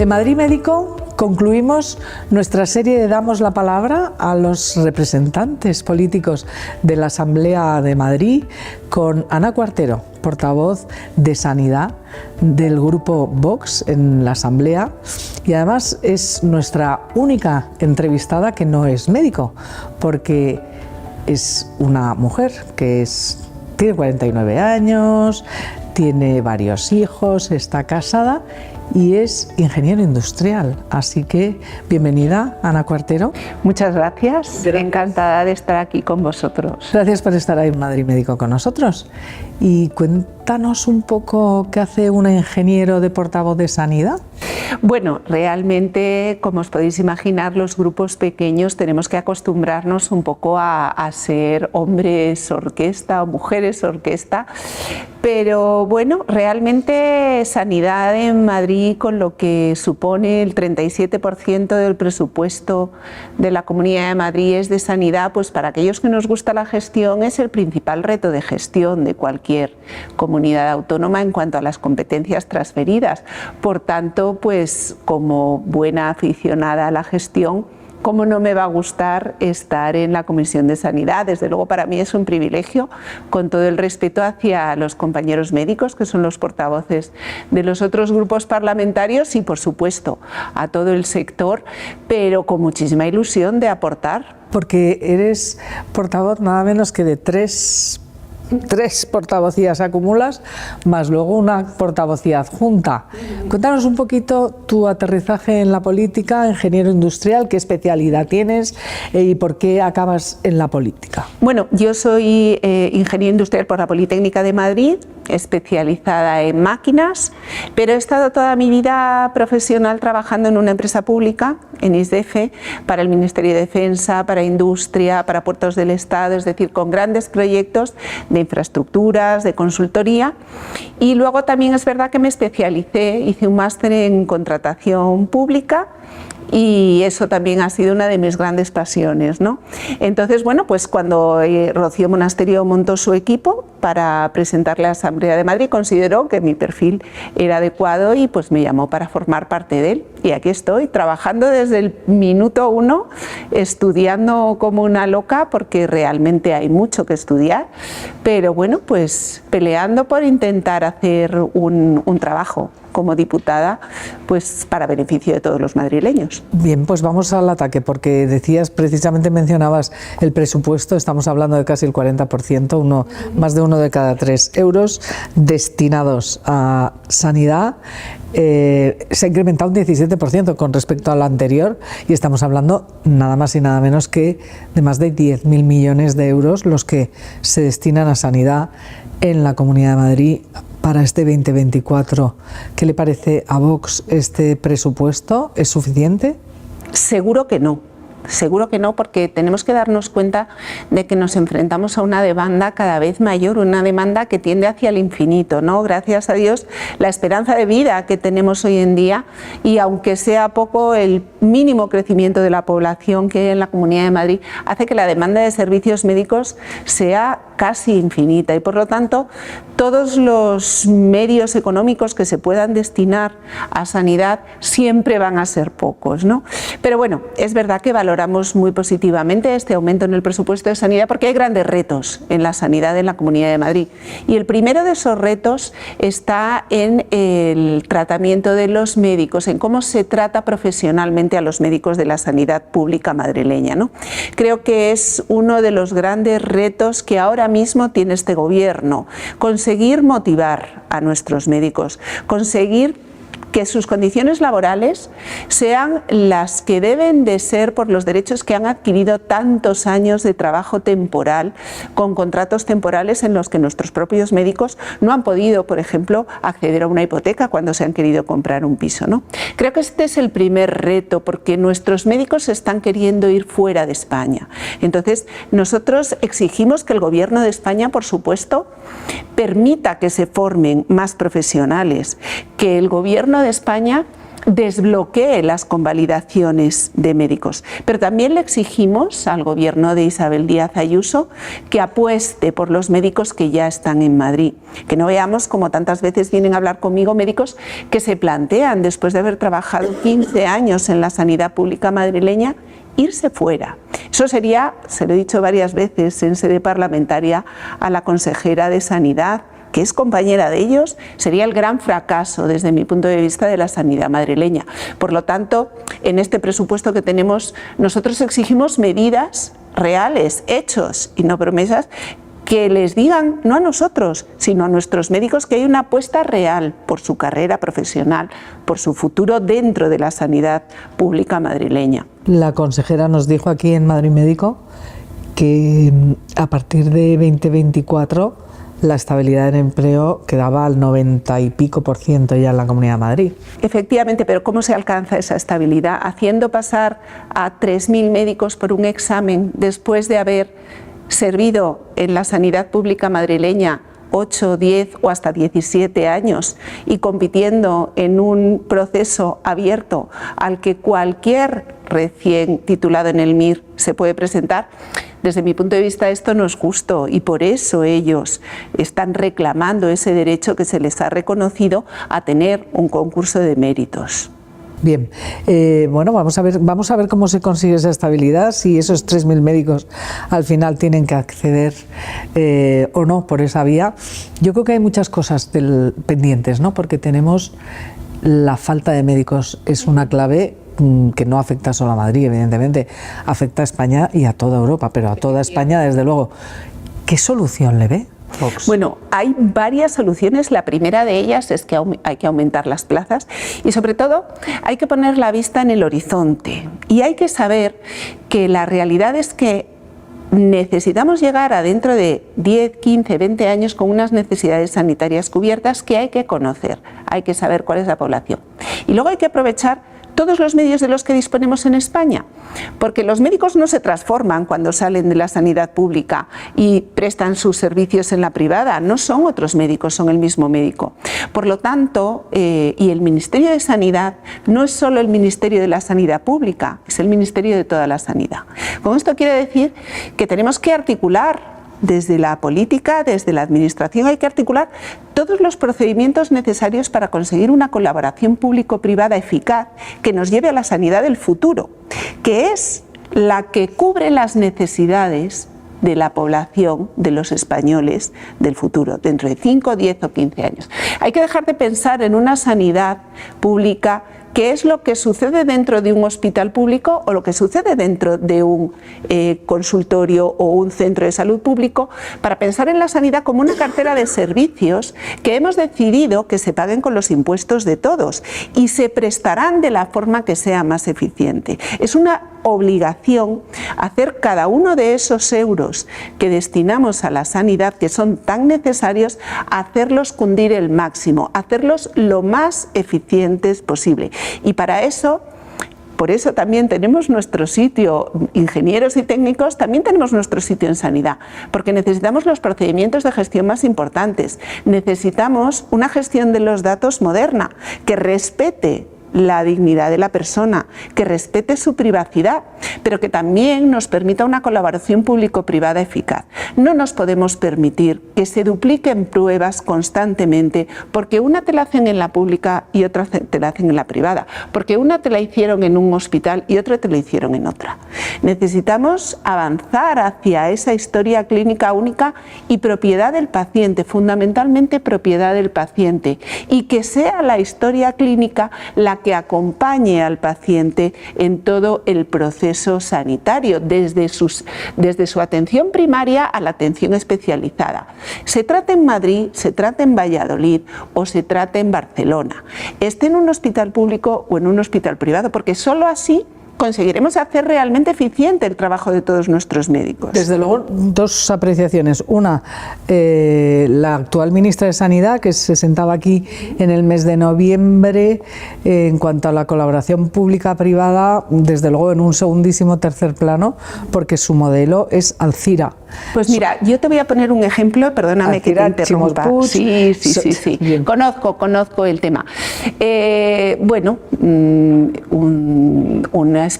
En Madrid Médico concluimos nuestra serie de Damos la Palabra a los representantes políticos de la Asamblea de Madrid con Ana Cuartero, portavoz de Sanidad del grupo Vox en la Asamblea, y además es nuestra única entrevistada que no es médico, porque es una mujer que tiene 49 años, tiene varios hijos, está casada y es ingeniero industrial. Así que bienvenida, Ana Cuartero. Muchas gracias, encantada de estar aquí con vosotros. Gracias por estar ahí en Madrid Médico con nosotros. Y cuéntanos un poco qué hace un ingeniero de portavoz de Sanidad. Bueno, realmente, como os podéis imaginar, los grupos pequeños tenemos que acostumbrarnos un poco a ser hombres orquesta o mujeres orquesta, pero bueno, realmente Sanidad en Madrid, con lo que supone el 37% del presupuesto de la Comunidad de Madrid es de sanidad, pues para aquellos que nos gusta la gestión es el principal reto de gestión de cualquier comunidad autónoma en cuanto a las competencias transferidas. Por tanto, pues como buena aficionada a la gestión, ¿cómo no me va a gustar estar en la Comisión de Sanidad? Desde luego para mí es un privilegio, con todo el respeto hacia los compañeros médicos, que son los portavoces de los otros grupos parlamentarios, y por supuesto a todo el sector, pero con muchísima ilusión de aportar. Porque eres portavoz nada menos que de tres portavocías acumulas, más luego una portavocía adjunta. Cuéntanos un poquito tu aterrizaje en la política, ingeniero industrial, qué especialidad tienes y por qué acabas en la política. Bueno, yo soy ingeniero industrial por la Politécnica de Madrid, especializada en máquinas, pero he estado toda mi vida profesional trabajando en una empresa pública, en ISDEFE, para el Ministerio de Defensa, para Industria, para Puertos del Estado, es decir, con grandes proyectos de infraestructuras, de consultoría. Y luego también es verdad que me especialicé, hice un máster en contratación pública, y eso también ha sido una de mis grandes pasiones, ¿no? Entonces, bueno, pues cuando Rocío Monasterio montó su equipo para presentarle a la Asamblea de Madrid, consideró que mi perfil era adecuado y pues me llamó para formar parte de él. Y aquí estoy, trabajando desde el minuto 1, estudiando como una loca, porque realmente hay mucho que estudiar, pero bueno, pues peleando por intentar hacer un trabajo como diputada, pues para beneficio de todos los madrileños. Bien, pues vamos al ataque, porque decías, precisamente mencionabas el presupuesto, estamos hablando de casi el 40%, más de 1 de cada 3 euros destinados a sanidad. Se ha incrementado un 17% con respecto al anterior y estamos hablando nada más y nada menos que de más de 10.000 millones de euros los que se destinan a sanidad en la Comunidad de Madrid para este 2024. ¿Qué le parece a Vox este presupuesto? ¿Es suficiente? Seguro que no. Seguro que no, porque tenemos que darnos cuenta de que nos enfrentamos a una demanda cada vez mayor, una demanda que tiende hacia el infinito, ¿no? Gracias a Dios, la esperanza de vida que tenemos hoy en día, y aunque sea poco, el mínimo crecimiento de la población que hay en la Comunidad de Madrid hace que la demanda de servicios médicos sea casi infinita, y por lo tanto todos los medios económicos que se puedan destinar a sanidad siempre van a ser pocos, ¿no? Pero bueno, es verdad que valoramos muy positivamente este aumento en el presupuesto de sanidad, porque hay grandes retos en la sanidad en la Comunidad de Madrid, y el primero de esos retos está en el tratamiento de los médicos, en cómo se trata profesionalmente a los médicos de la sanidad pública madrileña, ¿no? Creo que es uno de los grandes retos que ahora mismo tiene este gobierno: conseguir motivar a nuestros médicos, conseguir que sus condiciones laborales sean las que deben de ser por los derechos que han adquirido tantos años de trabajo temporal, con contratos temporales en los que nuestros propios médicos no han podido, por ejemplo, acceder a una hipoteca cuando se han querido comprar un piso, ¿no? Creo que este es el primer reto, porque nuestros médicos se están queriendo ir fuera de España. Entonces, nosotros exigimos que el Gobierno de España, por supuesto, permita que se formen más profesionales, que el Gobierno de España desbloquee las convalidaciones de médicos. Pero también le exigimos al gobierno de Isabel Díaz Ayuso que apueste por los médicos que ya están en Madrid. Que no veamos, como tantas veces vienen a hablar conmigo, médicos que se plantean, después de haber trabajado 15 años en la sanidad pública madrileña, irse fuera. Eso sería, se lo he dicho varias veces en sede parlamentaria a la consejera de Sanidad, que es compañera de ellos, sería el gran fracaso desde mi punto de vista de la sanidad madrileña. Por lo tanto, en este presupuesto que tenemos, nosotros exigimos medidas reales, hechos y no promesas, que les digan, no a nosotros, sino a nuestros médicos, que hay una apuesta real por su carrera profesional, por su futuro dentro de la sanidad pública madrileña. La consejera nos dijo aquí en Madrid Médico que a partir de 2024 la estabilidad del empleo quedaba al 90 y pico % ya en la Comunidad de Madrid. Efectivamente, pero ¿cómo se alcanza esa estabilidad? Haciendo pasar a 3.000 médicos por un examen después de haber servido en la sanidad pública madrileña 8, 10 o hasta 17 años y compitiendo en un proceso abierto al que cualquier recién titulado en el MIR se puede presentar. Desde mi punto de vista esto no es justo y por eso ellos están reclamando ese derecho que se les ha reconocido a tener un concurso de méritos. Bien, bueno, vamos a ver cómo se consigue esa estabilidad, si esos 3.000 médicos al final tienen que acceder o no por esa vía. Yo creo que hay muchas cosas pendientes, ¿no? Porque tenemos la falta de médicos, es una clave que no afecta solo a Madrid, evidentemente, afecta a España y a toda Europa, pero a toda España desde luego. ¿Qué solución le ve Vox? Bueno, hay varias soluciones. La primera de ellas es que hay que aumentar las plazas y sobre todo hay que poner la vista en el horizonte y hay que saber que la realidad es que necesitamos llegar a dentro de 10, 15, 20 años con unas necesidades sanitarias cubiertas que hay que conocer, hay que saber cuál es la población y luego hay que aprovechar todos los medios de los que disponemos en España, porque los médicos no se transforman cuando salen de la sanidad pública y prestan sus servicios en la privada, no son otros médicos, son el mismo médico. Por lo tanto, y el Ministerio de Sanidad no es solo el Ministerio de la Sanidad Pública, es el Ministerio de toda la sanidad. Con esto quiere decir que tenemos que articular desde la política, desde la administración, hay que articular todos los procedimientos necesarios para conseguir una colaboración público-privada eficaz que nos lleve a la sanidad del futuro, que es la que cubre las necesidades de la población, de los españoles del futuro, dentro de 5, 10 o 15 años. Hay que dejar de pensar en una sanidad pública que es lo que sucede dentro de un hospital público o lo que sucede dentro de un consultorio o un centro de salud público, para pensar en la sanidad como una cartera de servicios que hemos decidido que se paguen con los impuestos de todos y se prestarán de la forma que sea más eficiente. Es una obligación hacer cada uno de esos euros que destinamos a la sanidad, que son tan necesarios, hacerlos cundir el máximo, hacerlos lo más eficientes posible. Y para eso, por eso también tenemos nuestro sitio, ingenieros y técnicos, también tenemos nuestro sitio en sanidad, porque necesitamos los procedimientos de gestión más importantes, necesitamos una gestión de los datos moderna, que respete la dignidad de la persona, que respete su privacidad, pero que también nos permita una colaboración público-privada eficaz. No nos podemos permitir que se dupliquen pruebas constantemente, porque una te la hacen en la pública y otra te la hacen en la privada, porque una te la hicieron en un hospital y otra te la hicieron en otra. Necesitamos avanzar hacia esa historia clínica única y propiedad del paciente, fundamentalmente propiedad del paciente, y que sea la historia clínica la que acompañe al paciente en todo el proceso sanitario, desde su atención primaria a la atención especializada. Se trate en Madrid, se trate en Valladolid o se trate en Barcelona, esté en un hospital público o en un hospital privado, porque solo así conseguiremos hacer realmente eficiente el trabajo de todos nuestros médicos. Desde luego, dos apreciaciones. Una, la actual ministra de Sanidad, que se sentaba aquí en el mes de noviembre, en cuanto a la colaboración pública-privada, desde luego en un segundísimo tercer plano, porque su modelo es Alcira. Pues mira, yo te voy a poner un ejemplo, perdóname Alcira, que te interrumpa. Sí. Conozco el tema. Bueno,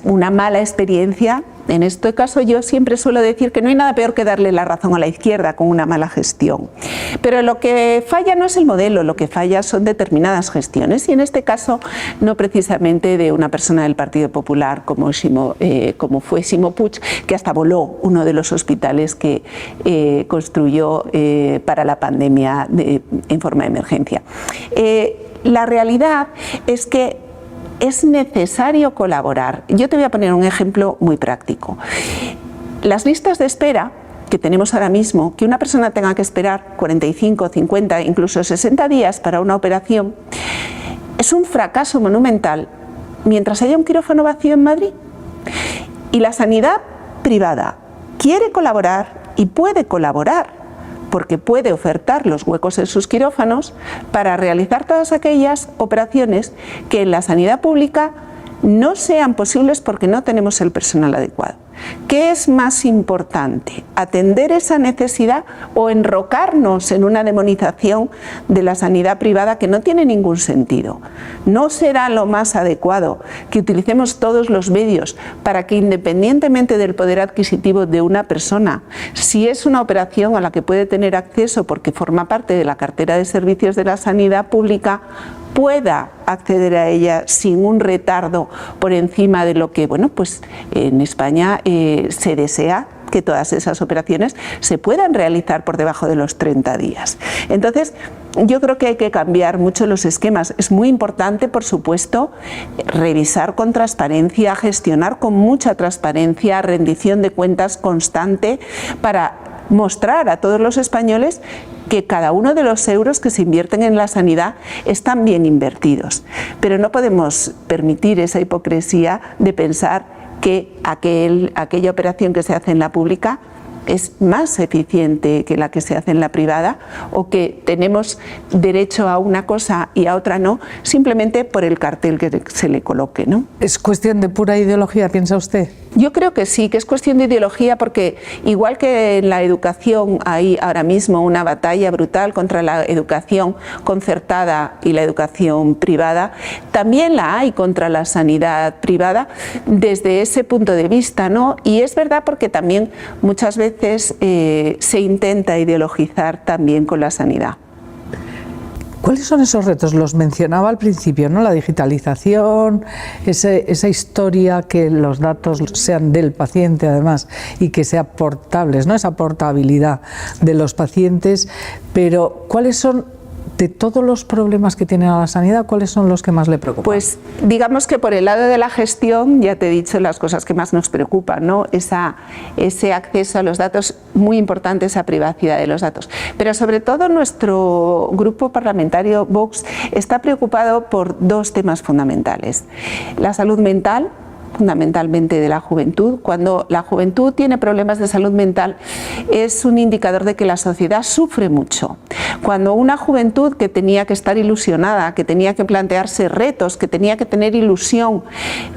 una mala experiencia. En este caso yo siempre suelo decir que no hay nada peor que darle la razón a la izquierda con una mala gestión. Pero lo que falla no es el modelo, lo que falla son determinadas gestiones, y en este caso no precisamente de una persona del Partido Popular como fue Ximo Puig, que hasta voló uno de los hospitales que construyó para la pandemia en forma de emergencia. La realidad es que es necesario colaborar. Yo te voy a poner un ejemplo muy práctico. Las listas de espera que tenemos ahora mismo, que una persona tenga que esperar 45, 50, incluso 60 días para una operación, es un fracaso monumental mientras haya un quirófano vacío en Madrid. Y la sanidad privada quiere colaborar y puede colaborar, porque puede ofertar los huecos en sus quirófanos para realizar todas aquellas operaciones que en la sanidad pública no sean posibles porque no tenemos el personal adecuado. ¿Qué es más importante? ¿Atender esa necesidad o enrocarnos en una demonización de la sanidad privada que no tiene ningún sentido? ¿No será lo más adecuado que utilicemos todos los medios para que, independientemente del poder adquisitivo de una persona, si es una operación a la que puede tener acceso porque forma parte de la cartera de servicios de la sanidad pública, pueda acceder a ella sin un retardo por encima de lo que, bueno, pues en España se desea que todas esas operaciones se puedan realizar por debajo de los 30 días. Entonces, yo creo que hay que cambiar mucho los esquemas. Es muy importante, por supuesto, revisar con transparencia, gestionar con mucha transparencia, rendición de cuentas constante para mostrar a todos los españoles que cada uno de los euros que se invierten en la sanidad están bien invertidos. Pero no podemos permitir esa hipocresía de pensar que aquella operación que se hace en la pública es más eficiente que la que se hace en la privada, o que tenemos derecho a una cosa y a otra no, simplemente por el cartel que se le coloque, ¿no? ¿Es cuestión de pura ideología, piensa usted? Yo creo que sí, que es cuestión de ideología, porque igual que en la educación hay ahora mismo una batalla brutal contra la educación concertada y la educación privada, también la hay contra la sanidad privada desde ese punto de vista, ¿no? Y es verdad, porque también muchas veces se intenta ideologizar también con la sanidad. ¿Cuáles son esos retos? Los mencionaba al principio, ¿no? La digitalización, esa historia, que los datos sean del paciente además y que sean portables, ¿no? Esa portabilidad de los pacientes. Pero ¿cuáles son, de todos los problemas que tiene la sanidad, cuáles son los que más le preocupan? Pues digamos que por el lado de la gestión, ya te he dicho las cosas que más nos preocupan, ¿no? Ese acceso a los datos, muy importante esa privacidad de los datos. Pero sobre todo nuestro grupo parlamentario Vox está preocupado por dos temas fundamentales: la salud mental, fundamentalmente de la juventud. Cuando la juventud tiene problemas de salud mental, es un indicador de que la sociedad sufre mucho. Cuando una juventud que tenía que estar ilusionada, que tenía que plantearse retos, que tenía que tener ilusión,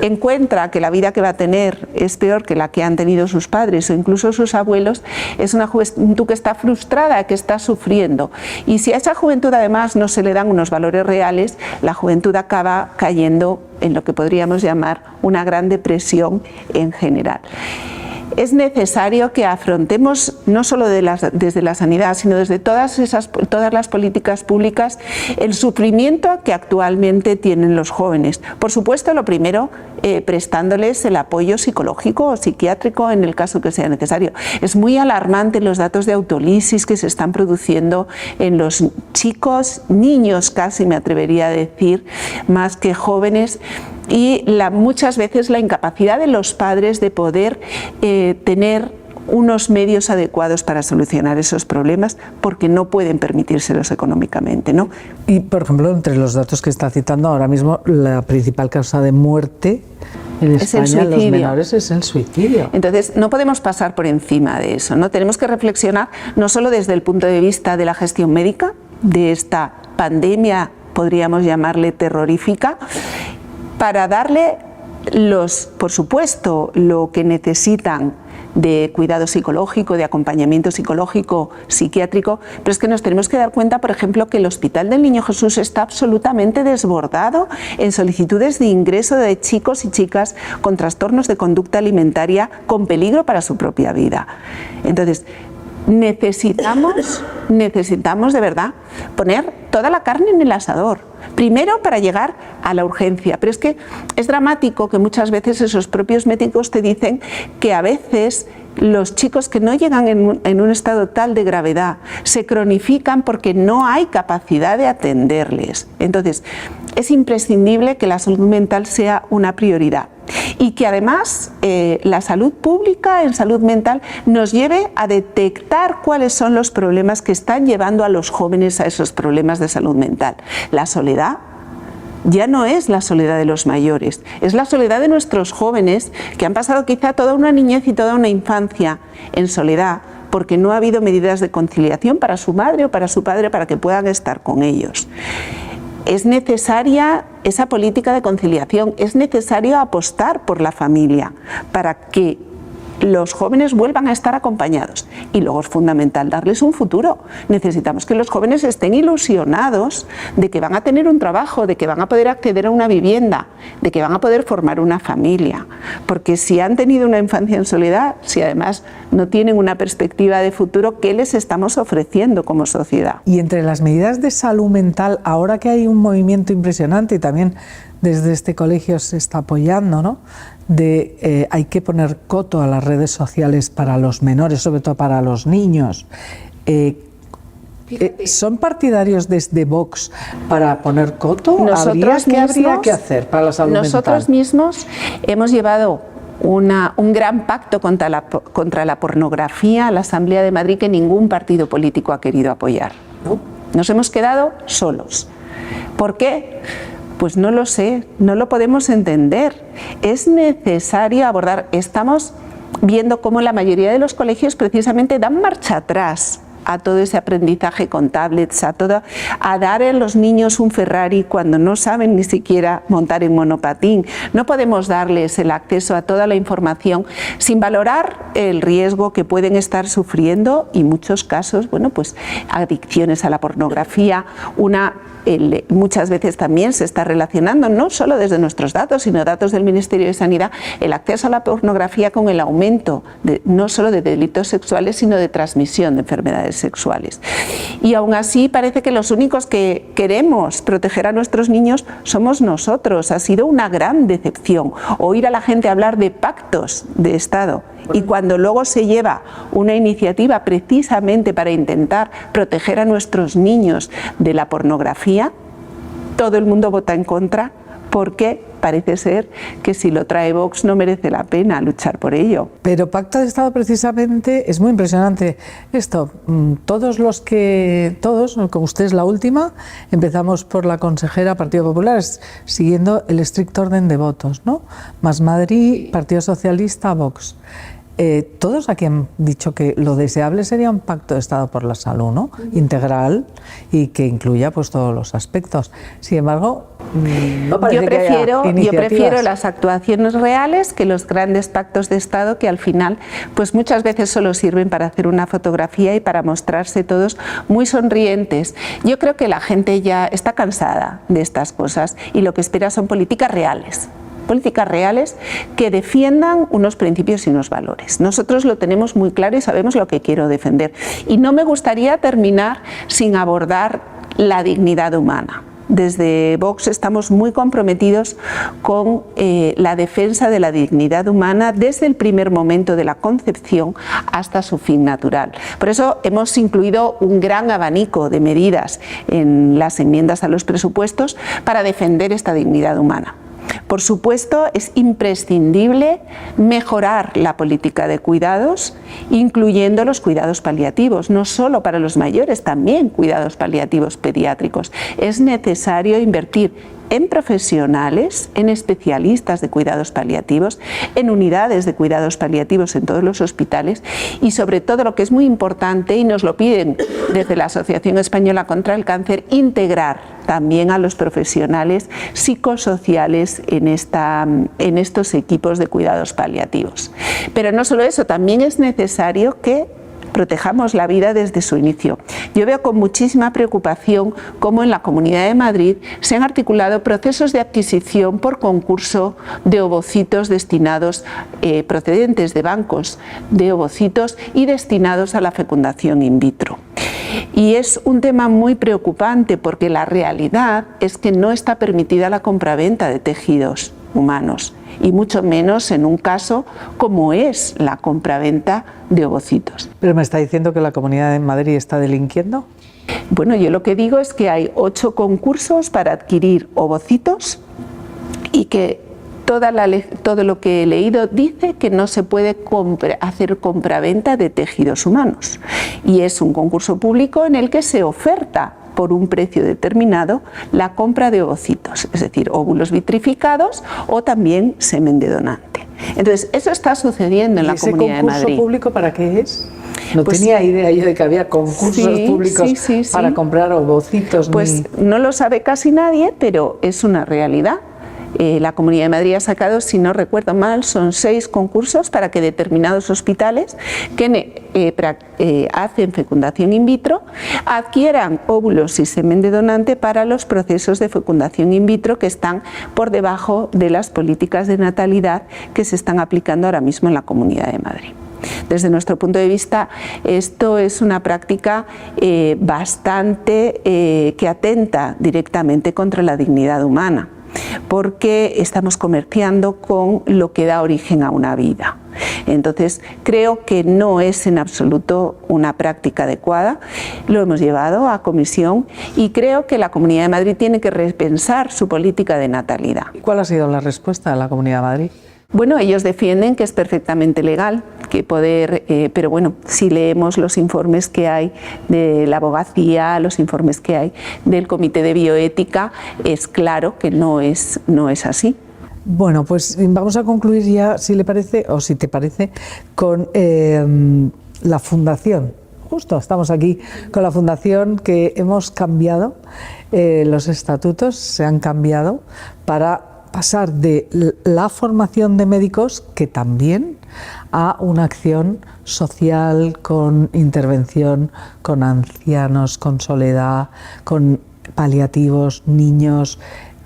encuentra que la vida que va a tener es peor que la que han tenido sus padres o incluso sus abuelos, es una juventud que está frustrada, que está sufriendo. Y si a esa juventud además no se le dan unos valores reales, la juventud acaba cayendo en lo que podríamos llamar una gran depresión en general. Es necesario que afrontemos, no solo desde la sanidad, sino desde todas las políticas públicas, el sufrimiento que actualmente tienen los jóvenes. Por supuesto, lo primero, prestándoles el apoyo psicológico o psiquiátrico en el caso que sea necesario. Es muy alarmante los datos de autolisis que se están produciendo en los chicos, niños casi me atrevería a decir, más que jóvenes, y muchas veces la incapacidad de los padres de poder tener unos medios adecuados para solucionar esos problemas, porque no pueden permitírselos económicamente, ¿no? Y, por ejemplo, entre los datos que está citando ahora mismo, la principal causa de muerte En es el España suicidio. los menores es el suicidio. Entonces, no podemos pasar por encima de eso, ¿no? Tenemos que reflexionar no solo desde el punto de vista de la gestión médica, de esta pandemia, podríamos llamarle terrorífica, para darle por supuesto, lo que necesitan de cuidado psicológico, de acompañamiento psicológico, psiquiátrico, pero es que nos tenemos que dar cuenta, por ejemplo, que el Hospital del Niño Jesús está absolutamente desbordado en solicitudes de ingreso de chicos y chicas con trastornos de conducta alimentaria con peligro para su propia vida. Entonces, necesitamos de verdad poner toda la carne en el asador, primero para llegar a la urgencia, pero es que es dramático que muchas veces esos propios médicos te dicen que a veces los chicos que no llegan en un estado tal de gravedad se cronifican porque no hay capacidad de atenderles. Entonces, es imprescindible que la salud mental sea una prioridad y que además la salud pública en salud mental nos lleve a detectar cuáles son los problemas que están llevando a los jóvenes a esos problemas de salud mental. La soledad ya no es la soledad de los mayores, es la soledad de nuestros jóvenes que han pasado quizá toda una niñez y toda una infancia en soledad porque no ha habido medidas de conciliación para su madre o para su padre para que puedan estar con ellos. Es necesaria esa política de conciliación, es necesario apostar por la familia para que los jóvenes vuelvan a estar acompañados. Y luego es fundamental darles un futuro. Necesitamos que los jóvenes estén ilusionados de que van a tener un trabajo, de que van a poder acceder a una vivienda, de que van a poder formar una familia. Porque si han tenido una infancia en soledad, si además no tienen una perspectiva de futuro, ¿qué les estamos ofreciendo como sociedad? Y entre las medidas de salud mental, ahora que hay un movimiento impresionante y también desde este colegio se está apoyando, ¿no?, de hay que poner coto a las redes sociales para los menores, sobre todo para los niños. ¿Son partidarios desde Vox para poner coto? ¿Qué habría que hacer para la salud mental? Nosotros mismos hemos llevado un gran pacto contra la pornografía a la Asamblea de Madrid que ningún partido político ha querido apoyar. Nos hemos quedado solos. ¿Por qué? Pues no lo sé, no lo podemos entender. Es necesario abordar. Estamos viendo cómo la mayoría de los colegios precisamente dan marcha atrás a todo ese aprendizaje con tablets, a dar a los niños un Ferrari cuando no saben ni siquiera montar en monopatín. No podemos darles el acceso a toda la información sin valorar el riesgo que pueden estar sufriendo y muchos casos, bueno, pues adicciones a la pornografía, muchas veces también se está relacionando, no solo desde nuestros datos, sino datos del Ministerio de Sanidad, el acceso a la pornografía con el aumento no solo de delitos sexuales, sino de transmisión de enfermedades sexuales. Y aún así parece que los únicos que queremos proteger a nuestros niños somos nosotros. Ha sido una gran decepción oír a la gente hablar de pactos de Estado y cuando luego se lleva una iniciativa precisamente para intentar proteger a nuestros niños de la pornografía, todo el mundo vota en contra porque parece ser que si lo trae Vox no merece la pena luchar por ello. Pero pacto de Estado precisamente es muy impresionante esto. Todos, como usted es la última, empezamos por la consejera Partido Popular, siguiendo el estricto orden de votos, ¿no? Más Madrid, Partido Socialista, Vox. Todos aquí han dicho que lo deseable sería un pacto de Estado por la salud, ¿no?, integral y que incluya pues todos los aspectos. Sin embargo, no parece yo prefiero las actuaciones reales que los grandes pactos de Estado que al final pues muchas veces solo sirven para hacer una fotografía y para mostrarse todos muy sonrientes. Yo creo que la gente ya está cansada de estas cosas y lo que espera son políticas reales que defiendan unos principios y unos valores. Nosotros lo tenemos muy claro y sabemos lo que quiero defender. Y no me gustaría terminar sin abordar la dignidad humana. Desde Vox estamos muy comprometidos con la defensa de la dignidad humana desde el primer momento de la concepción hasta su fin natural. Por eso hemos incluido un gran abanico de medidas en las enmiendas a los presupuestos para defender esta dignidad humana. Por supuesto, es imprescindible mejorar la política de cuidados, incluyendo los cuidados paliativos, no solo para los mayores, también cuidados paliativos pediátricos. Es necesario invertir en profesionales, en especialistas de cuidados paliativos, en unidades de cuidados paliativos en todos los hospitales y sobre todo lo que es muy importante y nos lo piden desde la Asociación Española contra el Cáncer, integrar también a los profesionales psicosociales en estos equipos de cuidados paliativos. Pero no solo eso, también es necesario que protejamos la vida desde su inicio. Yo veo con muchísima preocupación cómo en la Comunidad de Madrid se han articulado procesos de adquisición por concurso de ovocitos destinados, procedentes de bancos de ovocitos y destinados a la fecundación in vitro. Y es un tema muy preocupante porque la realidad es que no está permitida la compraventa de tejidos humanos y mucho menos en un caso como es la compraventa de ovocitos. ¿Pero me está diciendo que la Comunidad de Madrid está delinquiendo? Bueno, yo lo que digo es que hay 8 concursos para adquirir ovocitos y que todo lo que he leído dice que no se puede hacer compraventa de tejidos humanos. Y es un concurso público en el que se oferta por un precio determinado la compra de ovocitos, es decir, óvulos vitrificados o también semen de donante. Entonces, eso está sucediendo en la Comunidad de Madrid. ¿Ese concurso público para qué es? No Pues tenía idea yo de que había concursos públicos para comprar ovocitos. Pues no lo sabe casi nadie, pero es una realidad. La Comunidad de Madrid ha sacado, si no recuerdo mal, son 6 concursos para que determinados hospitales que hacen fecundación in vitro adquieran óvulos y semen de donante para los procesos de fecundación in vitro que están por debajo de las políticas de natalidad que se están aplicando ahora mismo en la Comunidad de Madrid. Desde nuestro punto de vista, esto es una práctica bastante que atenta directamente contra la dignidad humana, porque estamos comerciando con lo que da origen a una vida. Entonces, creo que no es en absoluto una práctica adecuada. Lo hemos llevado a comisión y creo que la Comunidad de Madrid tiene que repensar su política de natalidad. ¿Cuál ha sido la respuesta de la Comunidad de Madrid? Bueno, ellos defienden que es perfectamente legal, pero bueno, si leemos los informes que hay de la abogacía, los informes que hay del Comité de Bioética, es claro que no es así. Bueno, pues vamos a concluir ya, si le parece, o si te parece, con la Fundación. Justo, estamos aquí con la Fundación que hemos cambiado, los estatutos se han cambiado para pasar de la formación de médicos, que también, a una acción social con intervención con ancianos, con soledad, con paliativos, niños,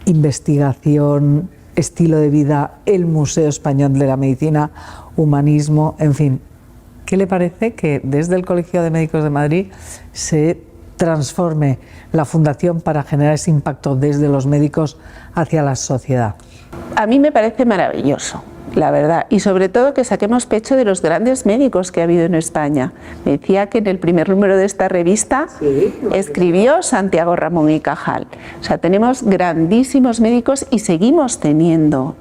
investigación, estilo de vida, el Museo Español de la Medicina, humanismo, en fin. ¿Qué le parece que desde el Colegio de Médicos de Madrid se transforme la Fundación para generar ese impacto desde los médicos hacia la sociedad? A mí me parece maravilloso, la verdad, y sobre todo que saquemos pecho de los grandes médicos que ha habido en España. Me decía que en el primer número de esta revista escribió Santiago Ramón y Cajal. O sea, tenemos grandísimos médicos y seguimos teniendo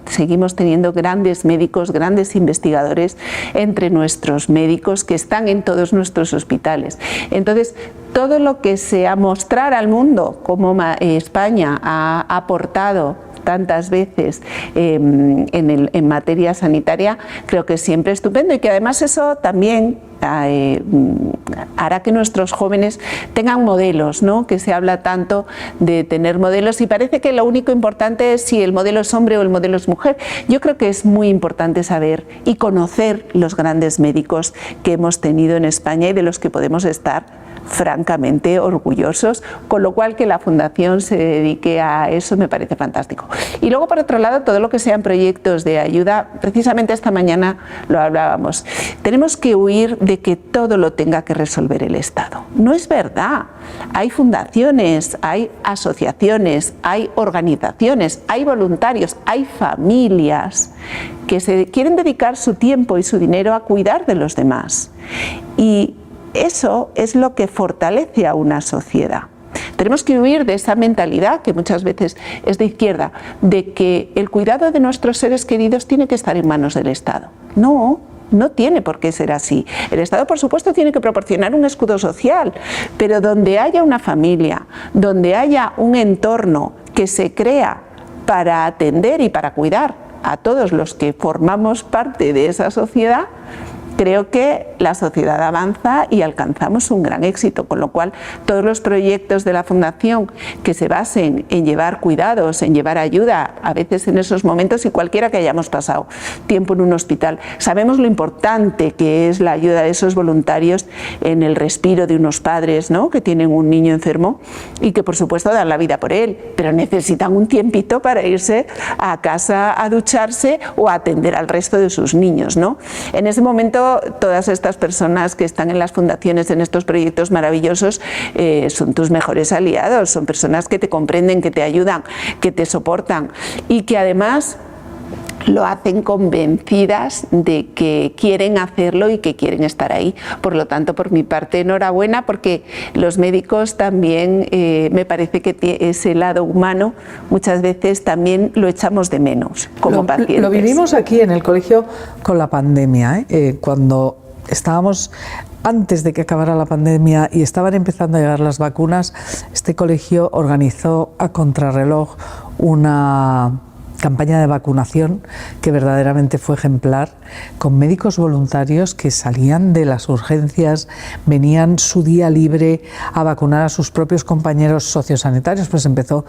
grandes médicos, grandes investigadores entre nuestros médicos que están en todos nuestros hospitales. Entonces, todo lo que sea mostrar al mundo cómo España ha aportado tantas veces en materia sanitaria, creo que es siempre estupendo y que además eso también hará que nuestros jóvenes tengan modelos, ¿no? Que se habla tanto de tener modelos y parece que lo único importante es si el modelo es hombre o el modelo es mujer. Yo creo que es muy importante saber y conocer los grandes médicos que hemos tenido en España y de los que podemos estar francamente orgullosos, con lo cual que la Fundación se dedique a eso me parece fantástico. Y luego, por otro lado, todo lo que sean proyectos de ayuda, precisamente esta mañana lo hablábamos, tenemos que huir de que todo lo tenga que resolver el Estado. No es verdad. Hay fundaciones, hay asociaciones, hay organizaciones, hay voluntarios, hay familias que se quieren dedicar su tiempo y su dinero a cuidar de los demás. Y eso es lo que fortalece a una sociedad. Tenemos que huir de esa mentalidad, que muchas veces es de izquierda, de que el cuidado de nuestros seres queridos tiene que estar en manos del Estado. No. No tiene por qué ser así. El Estado, por supuesto, tiene que proporcionar un escudo social, pero donde haya una familia, donde haya un entorno que se crea para atender y para cuidar a todos los que formamos parte de esa sociedad, creo que la sociedad avanza y alcanzamos un gran éxito, con lo cual todos los proyectos de la Fundación que se basen en llevar cuidados, en llevar ayuda, a veces en esos momentos, y cualquiera que hayamos pasado tiempo en un hospital, sabemos lo importante que es la ayuda de esos voluntarios en el respiro de unos padres, ¿no?, que tienen un niño enfermo y que por supuesto dan la vida por él, pero necesitan un tiempito para irse a casa a ducharse o a atender al resto de sus niños, ¿no? En ese momento todas estas personas que están en las fundaciones, en estos proyectos maravillosos, son tus mejores aliados, son personas que te comprenden, que te ayudan, que te soportan y que además lo hacen convencidas de que quieren hacerlo y que quieren estar ahí. Por lo tanto, por mi parte, enhorabuena, porque los médicos también, me parece que ese lado humano muchas veces también lo echamos de menos como pacientes. Lo vivimos aquí en el colegio con la pandemia, cuando estábamos antes de que acabara la pandemia y estaban empezando a llegar las vacunas. Este colegio organizó a contrarreloj una campaña de vacunación que verdaderamente fue ejemplar, con médicos voluntarios que salían de las urgencias, venían su día libre a vacunar a sus propios compañeros sociosanitarios. Pues empezó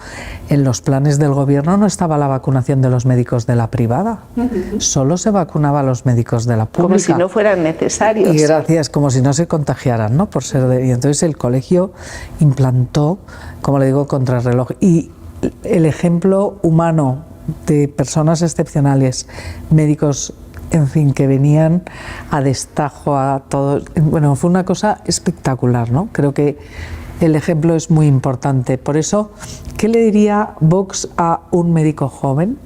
en los planes del gobierno, no estaba la vacunación de los médicos de la privada, solo se vacunaba a los médicos de la pública. Como si no fueran necesarios. Y gracias, como si no se contagiaran, ¿no? Por ser y entonces el colegio implantó, como le digo, contrarreloj. Y el ejemplo humano de personas excepcionales, médicos, en fin, que venían a destajo a todos. Bueno, fue una cosa espectacular, ¿no? Creo que el ejemplo es muy importante. Por eso, ¿qué le diría Vox a un médico joven?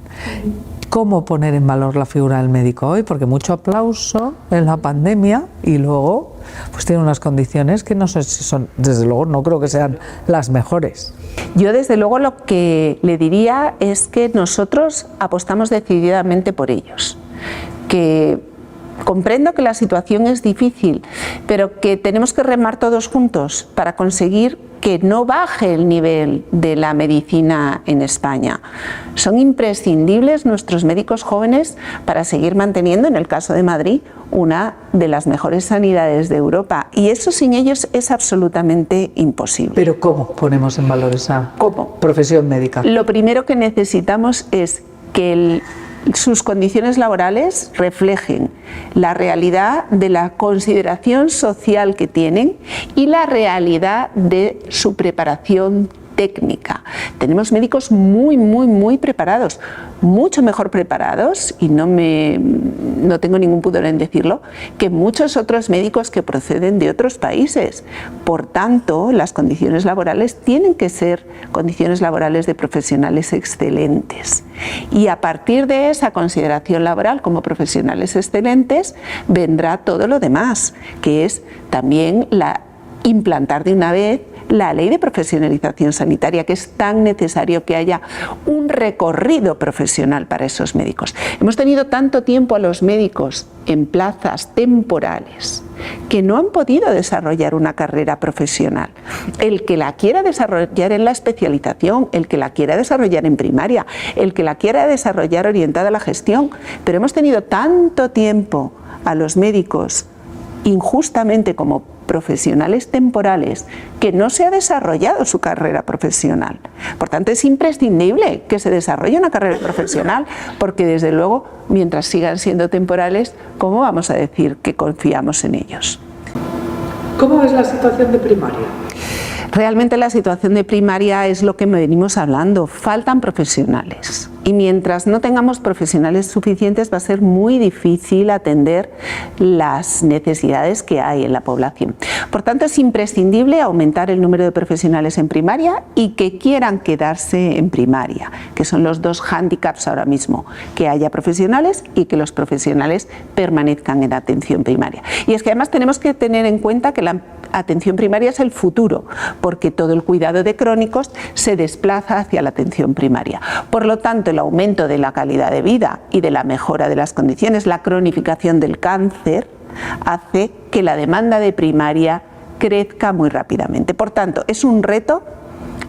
¿Cómo poner en valor la figura del médico hoy? Porque mucho aplauso en la pandemia y luego pues tiene unas condiciones que no sé si son, desde luego no creo que sean las mejores. Yo desde luego lo que le diría es que nosotros apostamos decididamente por ellos, que comprendo que la situación es difícil, pero que tenemos que remar todos juntos para conseguir que no baje el nivel de la medicina en España. Son imprescindibles nuestros médicos jóvenes para seguir manteniendo, en el caso de Madrid, una de las mejores sanidades de Europa, y eso sin ellos es absolutamente imposible. ¿Pero cómo ponemos en valor esa profesión médica? Lo primero que necesitamos es que sus condiciones laborales reflejen la realidad de la consideración social que tienen y la realidad de su preparación técnica. Tenemos médicos muy preparados, mucho mejor preparados, y no tengo ningún pudor en decirlo, que muchos otros médicos que proceden de otros países. Por tanto, las condiciones laborales tienen que ser condiciones laborales de profesionales excelentes. Y a partir de esa consideración laboral como profesionales excelentes vendrá todo lo demás, que es también implantar de una vez la ley de profesionalización sanitaria, que es tan necesario que haya un recorrido profesional para esos médicos. Hemos tenido tanto tiempo a los médicos en plazas temporales que no han podido desarrollar una carrera profesional. El que la quiera desarrollar en la especialización, el que la quiera desarrollar en primaria, el que la quiera desarrollar orientada a la gestión, pero hemos tenido tanto tiempo a los médicos injustamente como profesionales temporales que no se ha desarrollado su carrera profesional. Por tanto, es imprescindible que se desarrolle una carrera profesional, porque desde luego, mientras sigan siendo temporales, ¿cómo vamos a decir que confiamos en ellos? ¿Cómo es la situación de primaria? Realmente la situación de primaria es lo que venimos hablando, faltan profesionales. Y mientras no tengamos profesionales suficientes va a ser muy difícil atender las necesidades que hay en la población. Por tanto, es imprescindible aumentar el número de profesionales en primaria y que quieran quedarse en primaria, que son los dos hándicaps ahora mismo, que haya profesionales y que los profesionales permanezcan en atención primaria. Y es que además tenemos que tener en cuenta que la atención primaria es el futuro, porque todo el cuidado de crónicos se desplaza hacia la atención primaria. Por lo tanto, el aumento de la calidad de vida y de la mejora de las condiciones, la cronificación del cáncer, hace que la demanda de primaria crezca muy rápidamente. Por tanto, es un reto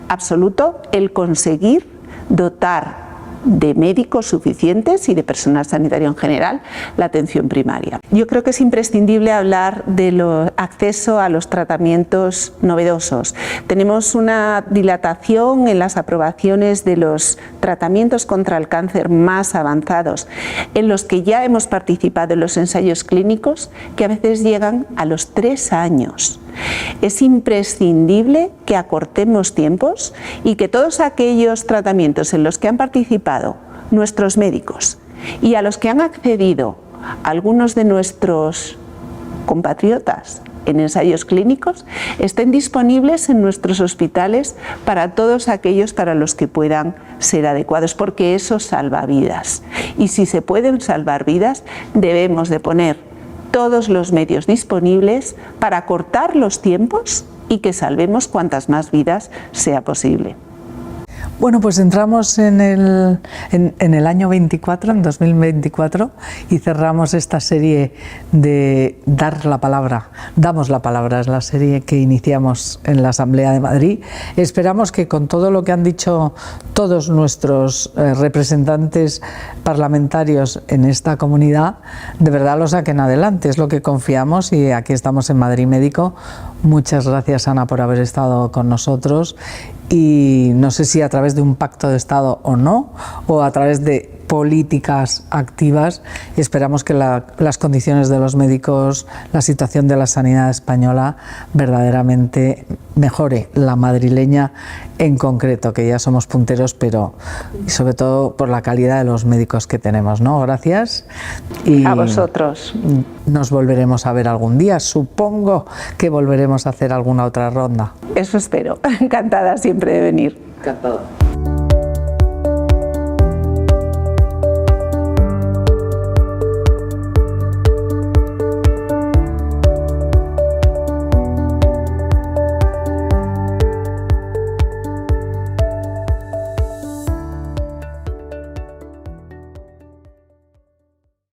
absoluto el conseguir dotar de médicos suficientes y de personal sanitario en general la atención primaria. Yo creo que es imprescindible hablar del acceso a los tratamientos novedosos. Tenemos una dilatación en las aprobaciones de los tratamientos contra el cáncer más avanzados, en los que ya hemos participado en los ensayos clínicos, que a veces llegan a los 3 años. Es imprescindible que acortemos tiempos y que todos aquellos tratamientos en los que han participado nuestros médicos y a los que han accedido algunos de nuestros compatriotas en ensayos clínicos estén disponibles en nuestros hospitales para todos aquellos para los que puedan ser adecuados, porque eso salva vidas. Y si se pueden salvar vidas, debemos de poner todos los medios disponibles para acortar los tiempos y que salvemos cuantas más vidas sea posible. Bueno, pues entramos en el año 24, en 2024, y cerramos esta serie de Damos la palabra, es la serie que iniciamos en la Asamblea de Madrid. Esperamos que con todo lo que han dicho todos nuestros representantes parlamentarios en esta comunidad, de verdad lo saquen adelante, es lo que confiamos, y aquí estamos en Madrid Médico. Muchas gracias, Ana, por haber estado con nosotros, y no sé si a través de un pacto de Estado o no, o a través de políticas activas, y esperamos que las condiciones de los médicos, la situación de la sanidad española verdaderamente mejore, la madrileña en concreto, que ya somos punteros, pero sobre todo por la calidad de los médicos que tenemos, ¿no? Gracias. Y a vosotros. Nos volveremos a ver algún día, supongo que volveremos a hacer alguna otra ronda. Eso espero, encantada siempre de venir. Encantado.